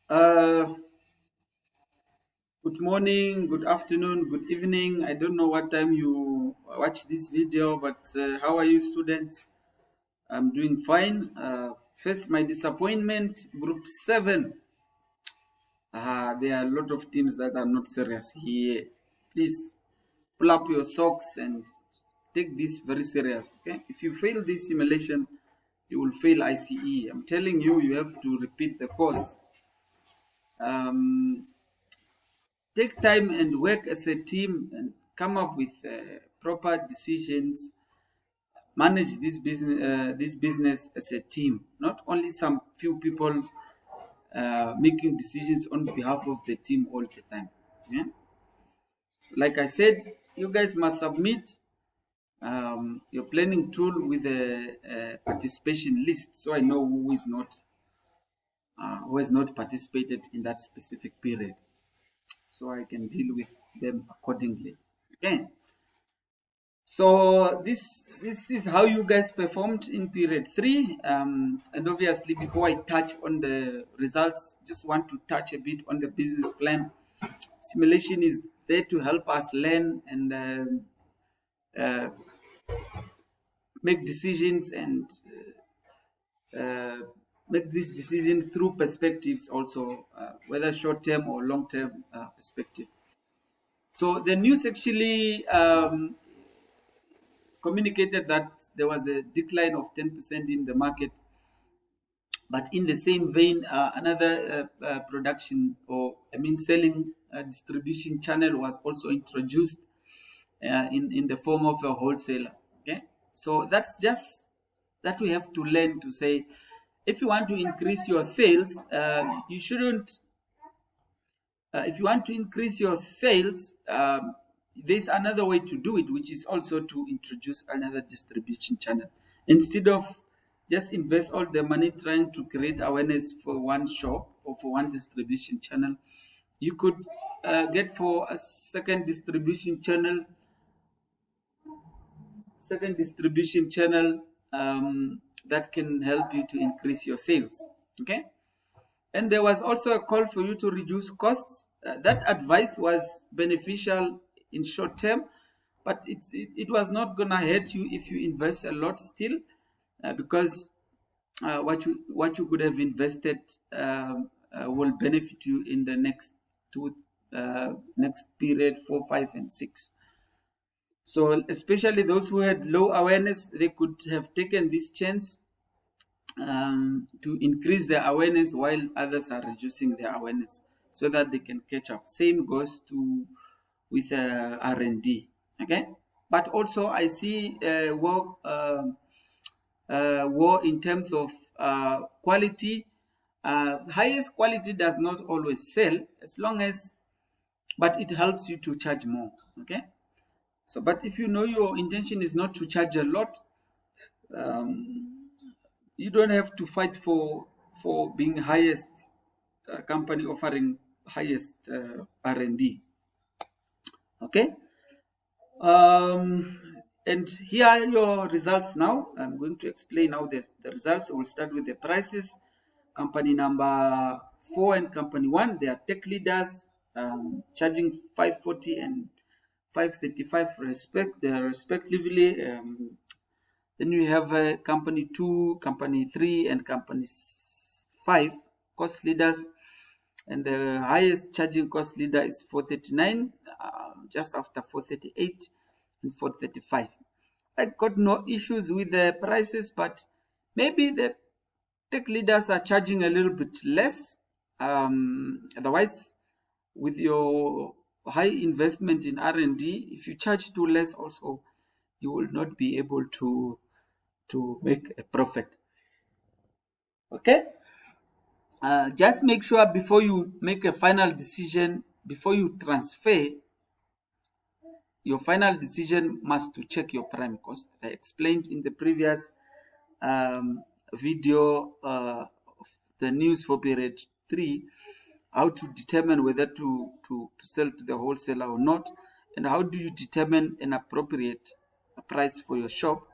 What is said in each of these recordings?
Uh, Good morning, good afternoon, good evening. I don't know what time you watch this video, but how are you, students? I'm doing fine. First, my disappointment, Group 7. There are a lot of teams that are not serious here. Please pull up your socks and take this very serious. Okay? If you fail this simulation, you will fail ICE. I'm telling you, you have to repeat the course. Um, Take time and work as a team and come up with proper decisions. Manage this business as a team, not only some few people making decisions on behalf of the team all the time. Yeah? So like I said, you guys must submit your planning tool with a participation list, so I know who has not participated in that specific period, so I can deal with them accordingly. Okay. So this is how you guys performed in period 3, and obviously before I touch on the results, just want to touch a bit on the business plan. Simulation is there to help us learn and uh, make decisions and uh, make this decision through perspectives also, whether short term or long term perspective. So the news actually communicated that there was a decline of 10% in the market. But in the same vein, another production, or I mean selling distribution channel was also introduced in the form of a wholesaler. Okay, so that's just that we have to learn to say, if you want to increase your sales, you shouldn't. If you want to increase your sales, there's another way to do it, which is also to introduce another distribution channel instead of just invest all the money trying to create awareness for one shop or for one distribution channel. You could get for a second distribution channel that can help you to increase your sales. Okay. And there was also a call for you to reduce costs. That advice was beneficial in short term, but it was not going to hurt you if you invest a lot still, because what you could have invested will benefit you in the next period 4, 5, and 6. So especially those who had low awareness, they could have taken this chance to increase their awareness while others are reducing their awareness so that they can catch up. Same goes to with R&D. Okay, but also I see war in terms of quality. Highest quality does not always sell, as long as, but it helps you to charge more. Okay, so but if you know your intention is not to charge a lot, you don't have to fight for being highest company offering highest R&D. Okay, um, and here are your results. Now I'm going to explain now the results. We'll start with the prices. Company number 4 and company 1, they are tech leaders, charging 540 and 535 respectively. Then we have company 2, company 3, and company 5 cost leaders. And the highest charging cost leader is 439, just after 438 and 435. I got no issues with the prices, but maybe the tech leaders are charging a little bit less. Otherwise, with your high investment in R&D, if you charge too less, also you will not be able to make a profit. Okay, just make sure before you make a final decision, before you transfer, your final decision must to check your prime cost. I explained in the previous video of the news for period 3 how to determine whether to sell to the wholesaler or not, and how do you determine an appropriate price for your shop,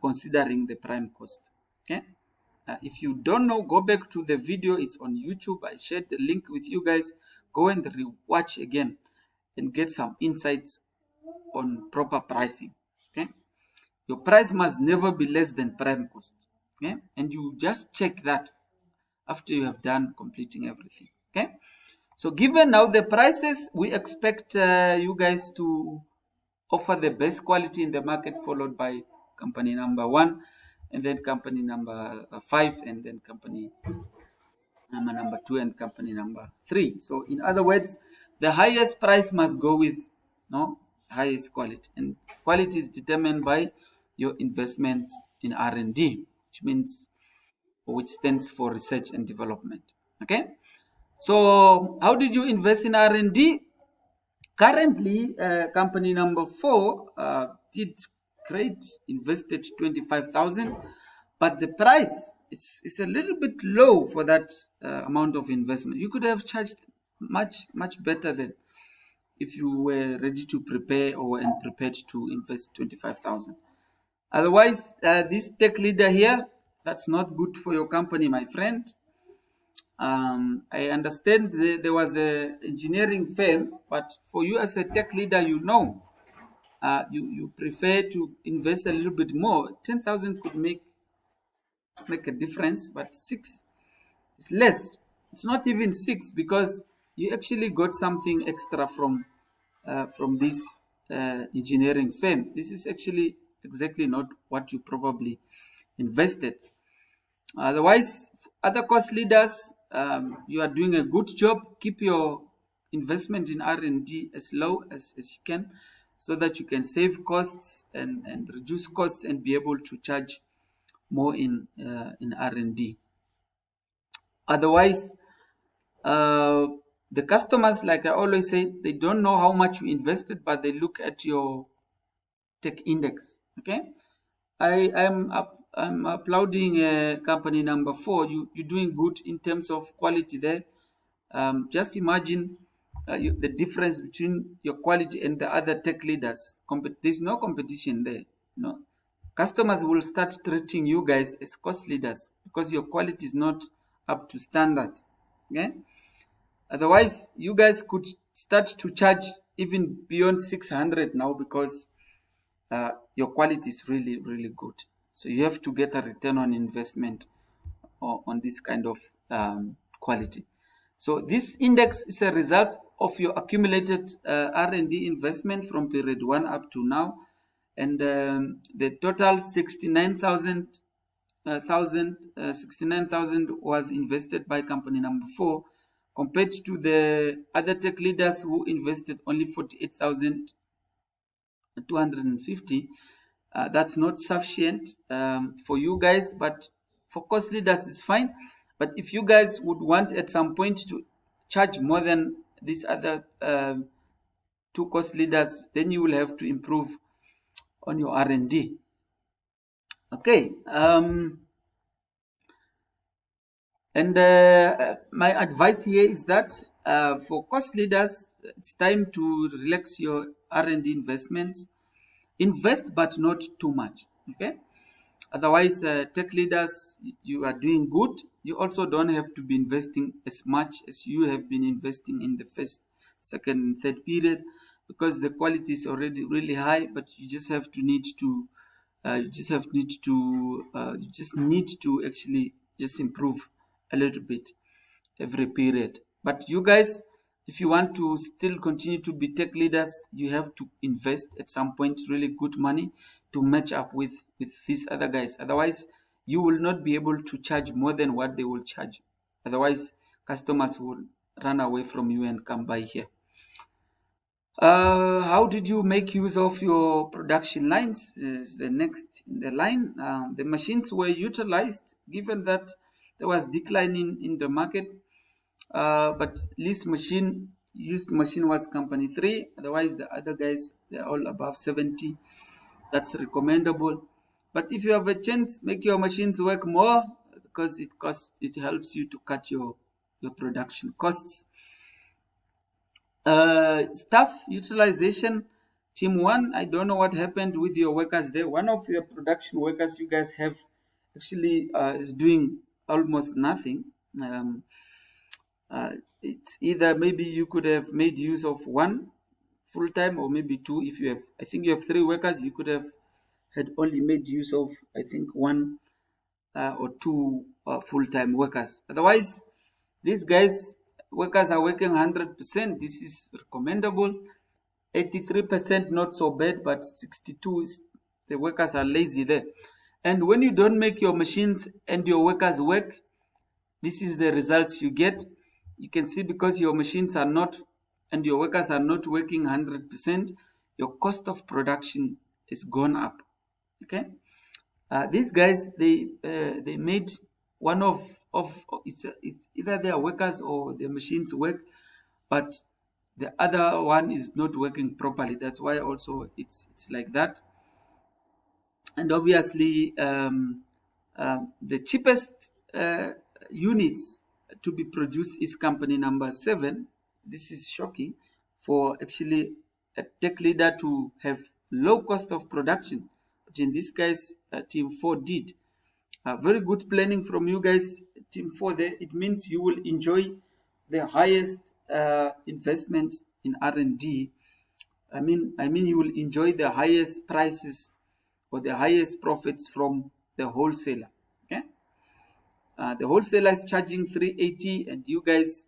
considering the prime cost. Okay, If you don't know, go back to the video. It's on YouTube. I shared the link with you guys. Go and watch again and get some insights on proper pricing. Okay, your price must never be less than prime cost. Okay, and you just check that after you have done completing everything. Okay, so given now the prices, we expect you guys to offer the best quality in the market, followed by company number 1, and then company number 5, and then company number 2, and company number 3. So in other words, the highest price must go with no highest quality, and quality is determined by your investment in R&D, which stands for research and development. Okay, so how did you invest in R&D? Currently, company number 4 did great, invested 25,000, but the price it's a little bit low for that amount of investment. You could have charged much better than if you were ready to prepare and prepared to invest 25,000. Otherwise, this tech leader here, that's not good for your company, my friend. I understand there was a engineering firm, but for you as a tech leader, you prefer to invest a little bit more. 10,000 could make a difference, but 6 is less. It's not even 6 because you actually got something extra from this engineering firm. This is actually exactly not what you probably invested. Otherwise, other cost leaders, you are doing a good job. Keep your investment in R&D as low as you can, so that you can save costs and reduce costs and be able to charge more in R&D. Otherwise, the customers, like I always say, they don't know how much you invested, but they look at your tech index. Okay, I'm applauding company number 4. You're doing good in terms of quality there. Just imagine the difference between your quality and the other tech leaders. There's no competition there. No, customers will start treating you guys as cost leaders because your quality is not up to standard. Okay. Otherwise, you guys could start to charge even beyond 600 now because your quality is really good. So you have to get a return on investment on this kind of quality. So this index is a result of your accumulated R&D investment from period 1 up to now, and the total 69,000 was invested by company number 4, compared to the other tech leaders who invested only 48,250. That's not sufficient for you guys, but for cost leaders is fine. But if you guys would want at some point to charge more than these other 2 cost leaders, then you will have to improve on your R&D. Okay. And my advice here is that for cost leaders, it's time to relax your R&D investments. Invest, but not too much. Okay. Otherwise, tech leaders, you are doing good. You also don't have to be investing as much as you have been investing in the first, second, and third period, because the quality is already really high. But you just have to need to, you just need to actually just improve a little bit every period. But you guys, if you want to still continue to be tech leaders, you have to invest at some point really good money to match up with these other guys. Otherwise, you will not be able to charge more than what they will charge. Otherwise, customers will run away from you and come by here. How did you make use of your production lines? Is the next in the line. The machines were utilized given that there was decline in the market, but least used machine was company 3. Otherwise, the other guys, they're all above 70. That's recommendable. But if you have a chance, make your machines work more, because it helps you to cut your production costs. Staff utilization, team 1, I don't know what happened with your workers there. One of your production workers, you guys have actually is doing almost nothing. Um, it's either maybe you could have made use of one full time, or maybe two. If you have, I think you have three workers, you could have had only made use of, I think, one or two full time workers. Otherwise, these guys, workers are working 100%. This is recommendable. 83% not so bad, but 62 is the workers are lazy there. And when you don't make your machines and your workers work, this is the results you get. You can see, because your machines are not and your workers are not working 100%, your cost of production is gone up. Okay, these guys, they made one of it's either their workers or their machines work, but the other one is not working properly. That's why also it's like that. And obviously, the cheapest units to be produced is company number 7. This is shocking for actually a tech leader to have low cost of production, which in this case team 4 did. Very good planning from you guys, team 4 there. It means you will enjoy the highest investment in R&D. I mean, you will enjoy the highest prices or the highest profits from the wholesaler. Okay, the wholesaler is charging 380, and you guys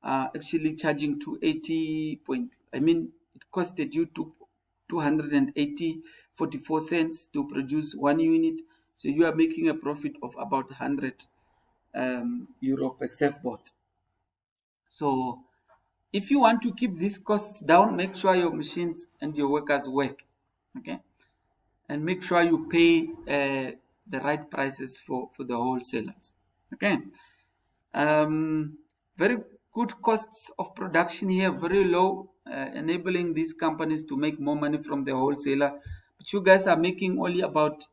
are actually charging 280 point. I mean, it costed you 280.44 to produce one unit, so you are making a profit of about 100 euro per surfboard. So if you want to keep these costs down, make sure your machines and your workers work. Okay, and make sure you pay the right prices for the wholesalers. Okay, very good costs of production here, very low, enabling these companies to make more money from the wholesaler. But you guys are making only about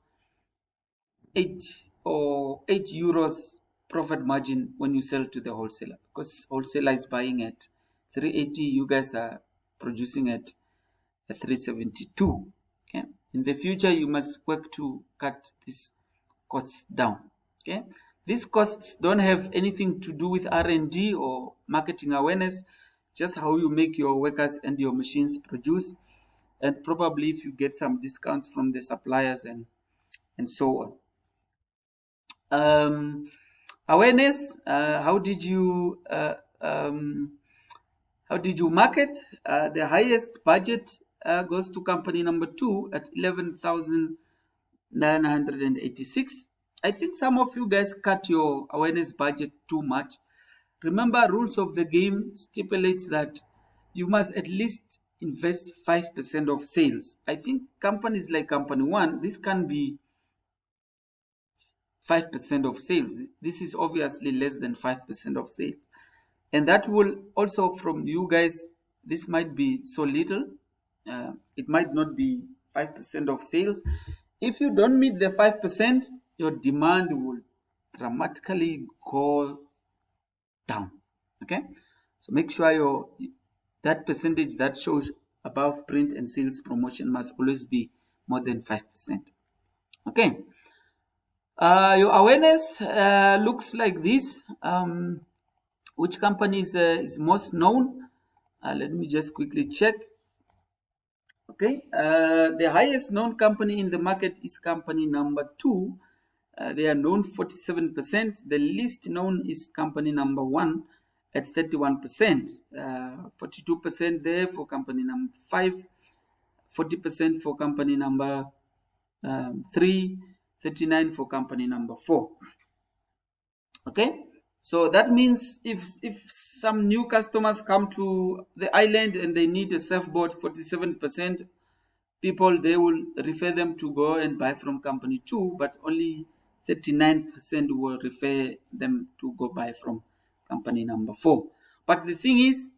8 euros profit margin when you sell to the wholesaler, because wholesaler is buying at 380, you guys are producing at 372. Okay, in the future you must work to cut these costs down. Okay, these costs don't have anything to do with R&D or marketing awareness, just how you make your workers and your machines produce, and probably if you get some discounts from the suppliers and so on. Awareness, how did you market? The highest budget goes to company number 2 at 11,986. I think some of you guys cut your awareness budget too much. Remember, rules of the game stipulates that you must at least invest 5% of sales. I think companies like company 1, this can be 5% of sales. This is obviously less than 5% of sales. And that will also, from you guys, this might be so little. It might not be 5% of sales. If you don't meet the 5%, your demand will dramatically go down. Okay, so make sure that percentage that shows above print and sales promotion must always be more than 5%. Okay, your awareness looks like this. Which company is most known? Let me just quickly check. Okay, the highest known company in the market is company number 2. They are known 47%. The least known is company number 1 at 31%. 42% there for company number 5. 40% for company number 3. 39 for company number 4. Okay, so that means if some new customers come to the island and they need a surfboard, 47% people, they will refer them to go and buy from company 2, but only 39% will refer them to go buy from company number 4. But the thing is,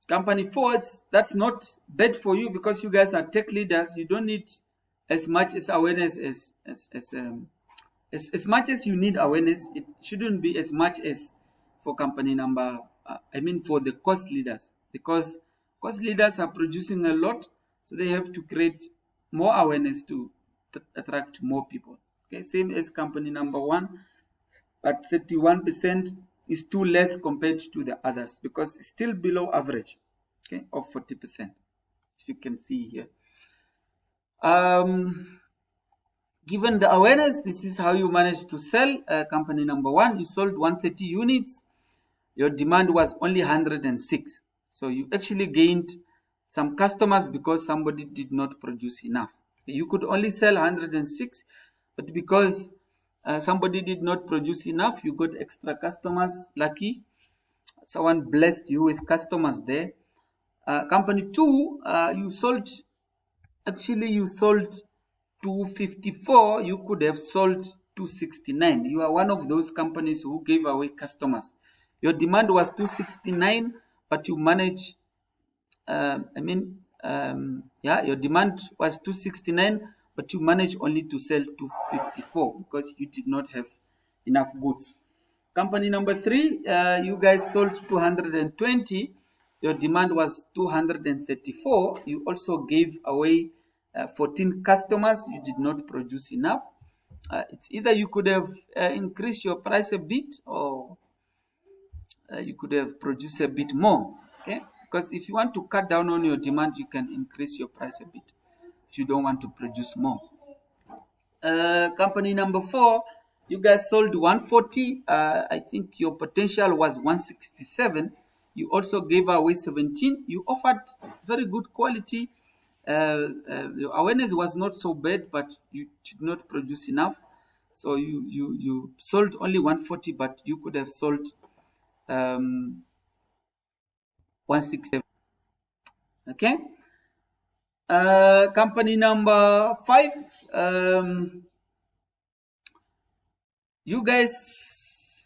company 4, that's not bad for you, because you guys are tech leaders. You don't need as much as awareness as much as you need awareness. It shouldn't be as much as for company number, for the cost leaders, because cost leaders are producing a lot, so they have to create more awareness to attract more people. Okay, same as company number 1, but 31% is too less compared to the others because it's still below average, okay, of 40%, as you can see here. Given the awareness, this is how you managed to sell. Company number 1, you sold 130 units. Your demand was only 106. So you actually gained some customers because somebody did not produce enough. You could only sell 106, but because somebody did not produce enough, you got extra customers. Lucky. Someone blessed you with customers there. Company 2, you sold 254. You could have sold 269. You are one of those companies who gave away customers. Your demand was 269, but you managed, your demand was 269, but you managed only to sell 254 because you did not have enough goods. Company number 3, you guys sold 220. Your demand was 234. You also gave away 14 customers. You did not produce enough. It's either you could have increased your price a bit, or you could have produced a bit more. Okay, because if you want to cut down on your demand, you can increase your price a bit if you don't want to produce more. Company number 4, you guys sold 140. I think your potential was 167. You also gave away 17. You offered very good quality. Your awareness was not so bad, but you did not produce enough. So you sold only 140, but you could have sold 167. Okay. Company number 5. You guys,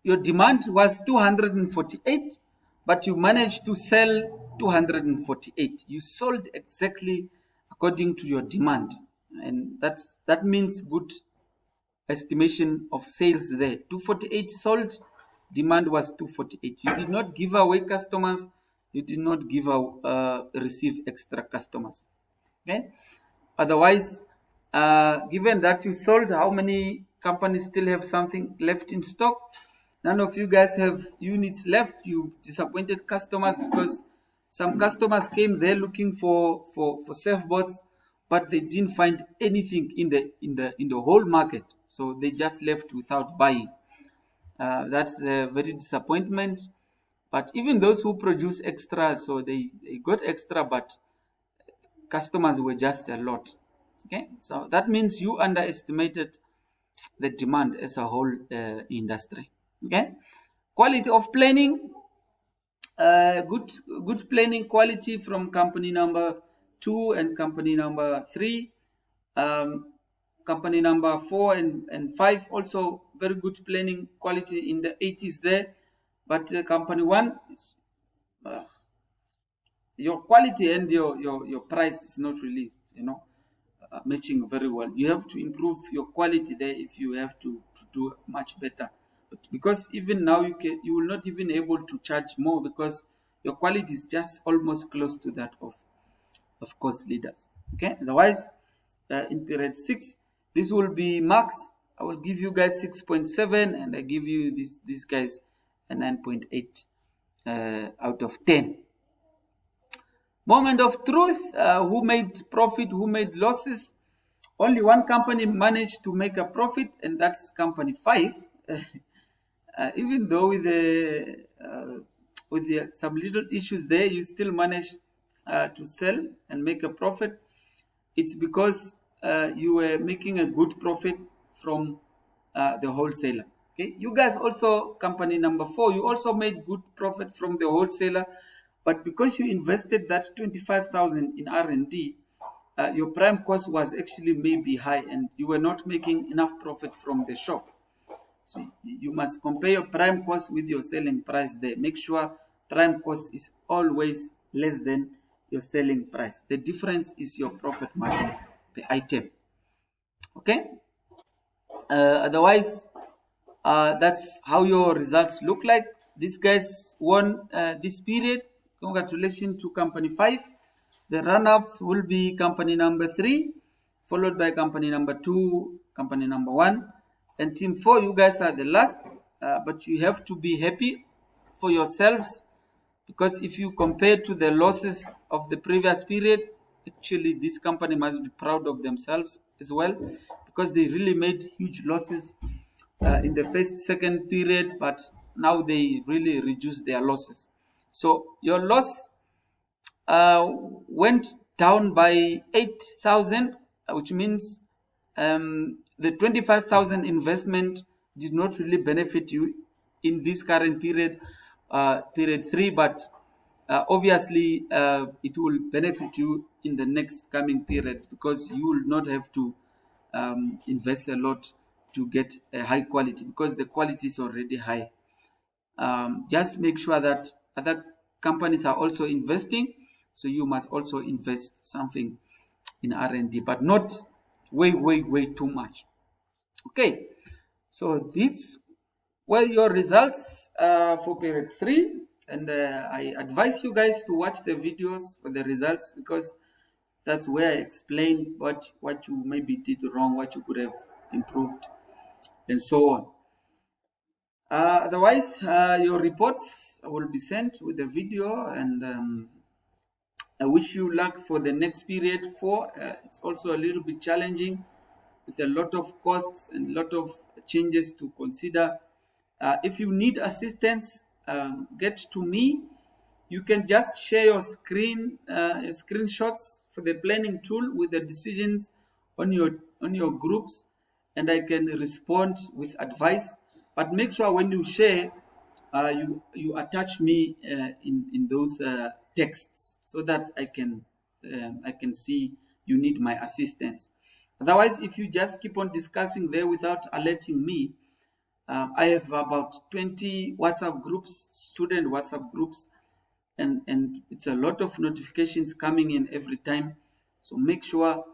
your demand was 248, but you managed to sell 248. You sold exactly according to your demand, and that means good estimation of sales there. 248 sold, demand was 248. You did not give away customers. You did not receive extra customers. Okay. Otherwise, given that you sold, how many companies still have something left in stock? None of you guys have units left. You disappointed customers because some customers came there looking for surfboards, but they didn't find anything in the whole market, so they just left without buying. That's a very disappointment. But even those who produce extra, so they got extra, but customers were just a lot. Okay, so that means you underestimated the demand as a whole industry. Okay, quality of planning, good planning quality from company number 2 and company number 3. Company number 4 and 5 also very good planning quality in the 80s there, but company 1 is, your quality and your price is not really matching very well. You have to improve your quality there if you have to do much better. But because even now you will not even able to charge more because your quality is just almost close to that of course leaders. Okay, otherwise in period 6, this will be max. I will give you guys 6.7 and I give you these guys a 9.8 out of 10. Moment of truth, who made profit, who made losses? Only one company managed to make a profit, and that's company 5. Even though with some little issues there, you still managed to sell and make a profit. It's because you were making a good profit from the wholesaler. Okay, you guys also, company number 4, you also made good profit from the wholesaler, but because you invested that 25,000 in R&D, your prime cost was actually maybe high, and you were not making enough profit from the shop. So you must compare your prime cost with your selling price there. Make sure prime cost is always less than your selling price. The difference is your profit margin per item. Okay. Otherwise, that's how your results look like. These guys won this period. Congratulations to company 5. The run-ups will be company number 3, followed by company number 2, company number 1, and team 4, you guys are the last, but you have to be happy for yourselves, because if you compare to the losses of the previous period, actually this company must be proud of themselves as well, because they really made huge losses in the first second period, but now they really reduced their losses. So your loss went down by 8,000, which means the 25,000 investment did not really benefit you in this current period, period 3, but obviously it will benefit you in the next coming period, because you will not have to invest a lot to get a high quality, because the quality is already high. Just make sure that other companies are also investing, so you must also invest something in R&D, but not way too much. Okay, so these were your results for period 3, and I advise you guys to watch the videos for the results, because that's where I explain what you maybe did wrong, what you could have improved, and so on. Otherwise, your reports will be sent with the video, and I wish you luck for the next period 4. It's also a little bit challenging, with a lot of costs and a lot of changes to consider. If you need assistance, get to me. You can just share your screenshots for the planning tool with the decisions on your groups, and I can respond with advice. But make sure when you share, you attach me in those texts, so that I can see you need my assistance. Otherwise, if you just keep on discussing there without alerting me, I have about 20 WhatsApp groups, student WhatsApp groups, and it's a lot of notifications coming in every time. So make sure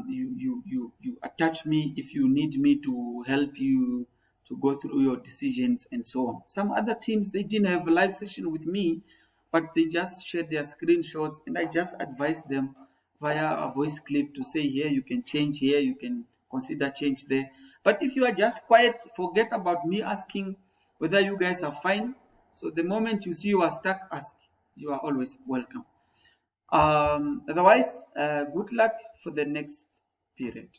you attach me if you need me to help you to go through your decisions and so on. Some other teams, they didn't have a live session with me, but they just shared their screenshots, and I just advised them via a voice clip to say, here you can change, here you can consider change there. But if you are just quiet, forget about me asking whether you guys are fine. So the moment you see you are stuck, ask. You are always welcome. Otherwise, good luck for the next period.